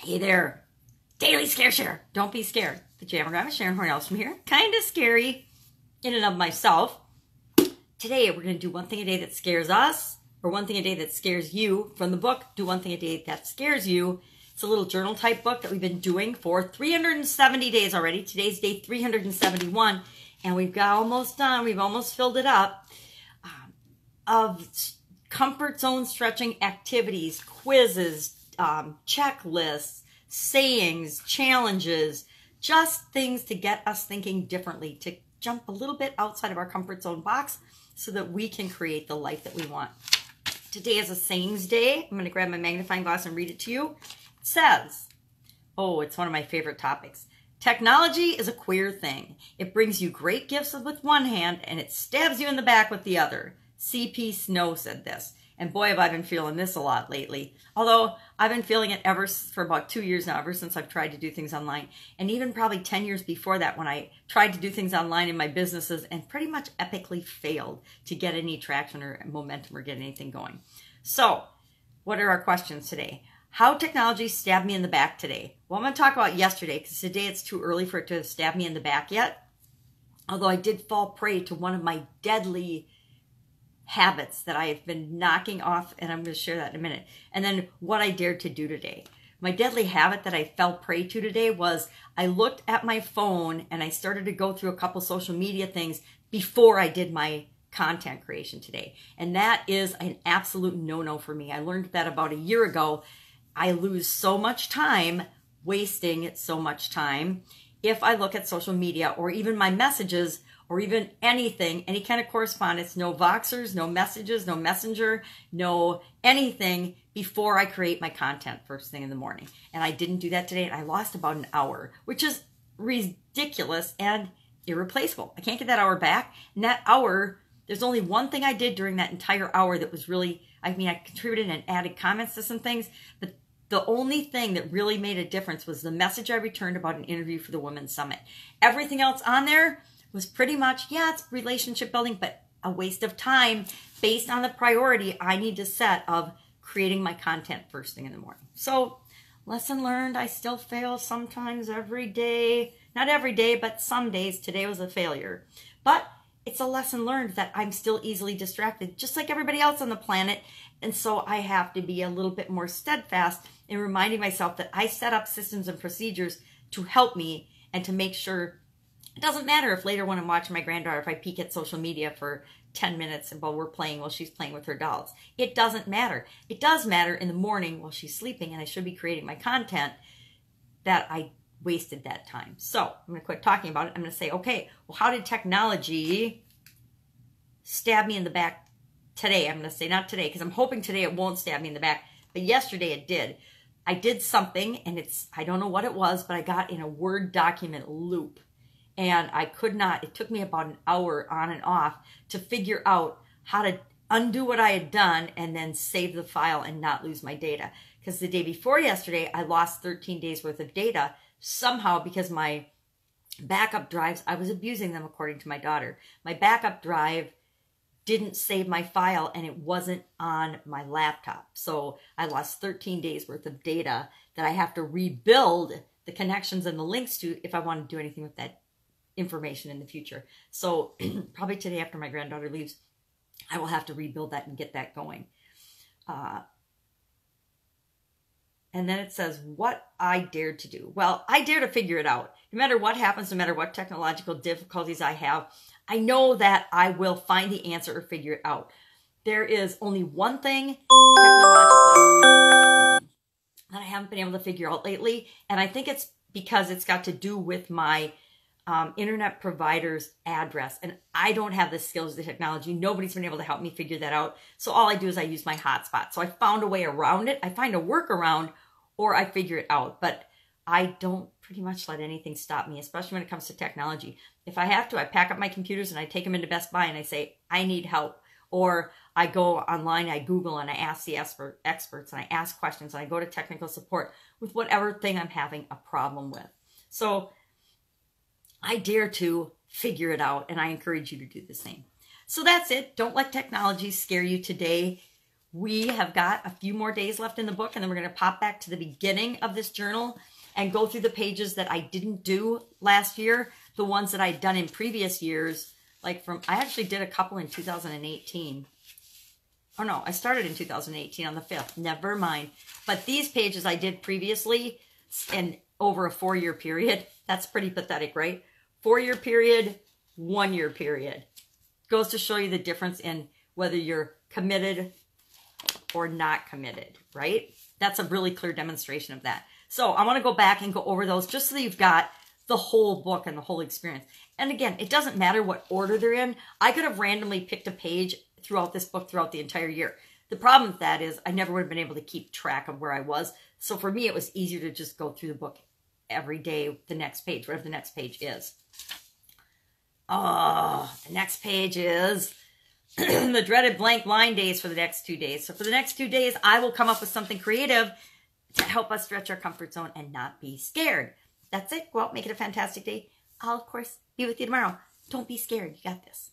Hey there, Daily Scare Share. Don't be scared. The Jammer Grandma, Sharon Horne-Ellstrom here. Kind of scary in and of myself. Today we're going to do one thing a day that scares us, or one thing a day that scares you. From the book, Do One Thing a Day That Scares You. It's a little journal type book that we've been doing for 370 days already. Today's day 371, and we've got almost done. We've almost filled it up of comfort zone stretching activities, quizzes, checklists, sayings, challenges, just things to get us thinking differently, to jump a little bit outside of our comfort zone box so that we can create the life that we want. Today is a sayings day. I'm going to grab my magnifying glass and read it to you. It says, oh, it's one of my favorite topics. Technology is a queer thing. It brings you great gifts with one hand and it stabs you in the back with the other. C.P. Snow said this. And boy, have I been feeling this a lot lately. Although I've been feeling it for about 2 years now, ever since I've tried to do things online. And even probably 10 years before that, when I tried to do things online in my businesses and pretty much epically failed to get any traction or momentum or get anything going. So, what are our questions today? How technology stabbed me in the back today? Well, I'm going to talk about yesterday, because today it's too early for it to stab me in the back yet. Although I did fall prey to one of my deadly habits that I have been knocking off, and I'm going to share that in a minute. And then what I dared to do today. My deadly habit that I fell prey to today was I looked at my phone and I started to go through a couple social media things before I did my content creation today. And that is an absolute no-no for me. I learned that about a year ago. I lose so much time, wasting so much time, if I look at social media or even my messages or even anything, any kind of correspondence, no Voxers, no messages, no messenger, no anything before I create my content first thing in the morning. And I didn't do that today, and I lost about an hour, which is ridiculous and irreplaceable. I can't get that hour back. And that hour, there's only one thing I did during that entire hour that was really, I mean, I contributed and added comments to some things, but the only thing that really made a difference was the message I returned about an interview for the Women's Summit. Everything else on there was pretty much, yeah, it's relationship building, but a waste of time based on the priority I need to set of creating my content first thing in the morning. So, lesson learned, I still fail sometimes every day. Not every day, but some days. Today was a failure. But it's a lesson learned that I'm still easily distracted, just like everybody else on the planet. And so I have to be a little bit more steadfast in reminding myself that I set up systems and procedures to help me and to make sure it doesn't matter if later when I'm watching my granddaughter, if I peek at social media for 10 minutes while she's playing with her dolls. It doesn't matter. It does matter in the morning while she's sleeping and I should be creating my content that I wasted that time. So I'm going to quit talking about it. I'm going to say, okay, well, how did technology stab me in the back today? I'm going to say not today, because I'm hoping today it won't stab me in the back, but yesterday it did. I did something, and I don't know what it was, but I got in a Word document loop. And I could not, it took me about an hour on and off to figure out how to undo what I had done and then save the file and not lose my data. Because the day before yesterday, I lost 13 days worth of data somehow because my backup drives, I was abusing them according to my daughter. My backup drive didn't save my file and it wasn't on my laptop. So I lost 13 days worth of data that I have to rebuild the connections and the links to if I want to do anything with that information in the future. So probably today after my granddaughter leaves, I will have to rebuild that and get that going. And then it says, what I dared to do. Well, I dare to figure it out. No matter what happens, no matter what technological difficulties I have, I know that I will find the answer or figure it out. There is only one thing technologically that I haven't been able to figure out lately. And I think it's because it's got to do with my internet provider's address. And I don't have the skills of the technology. Nobody's been able to help me figure that out. So all I do is I use my hotspot. So I found a way around it. I find a workaround or I figure it out. But I don't pretty much let anything stop me, especially when it comes to technology. If I have to, I pack up my computers and I take them into Best Buy and I say, I need help. Or I go online, I Google and I ask the experts and I ask questions and I go to technical support with whatever thing I'm having a problem with. So I dare to figure it out, and I encourage you to do the same. So that's it. Don't let technology scare you today. We have got a few more days left in the book, and then we're going to pop back to the beginning of this journal and go through the pages that I didn't do last year, the ones that I'd done in previous years. I actually did a couple in 2018. Oh no, I started in 2018 on the 5th. Never mind. But these pages I did previously and over a 4-year period. That's pretty pathetic, right? 4-year period, 1-year period. Goes to show you the difference in whether you're committed or not committed, right? That's a really clear demonstration of that. So I want to go back and go over those just so that you've got the whole book and the whole experience. And again, it doesn't matter what order they're in. I could have randomly picked a page throughout this book throughout the entire year. The problem with that is I never would have been able to keep track of where I was. So for me, it was easier to just go through the book every day, the next page, whatever the next page is. Oh, the next page is the dreaded blank line days for the next 2 days. So for the next 2 days, I will come up with something creative to help us stretch our comfort zone and not be scared. That's it. Go out, make it a fantastic day. I'll, of course, be with you tomorrow. Don't be scared. You got this.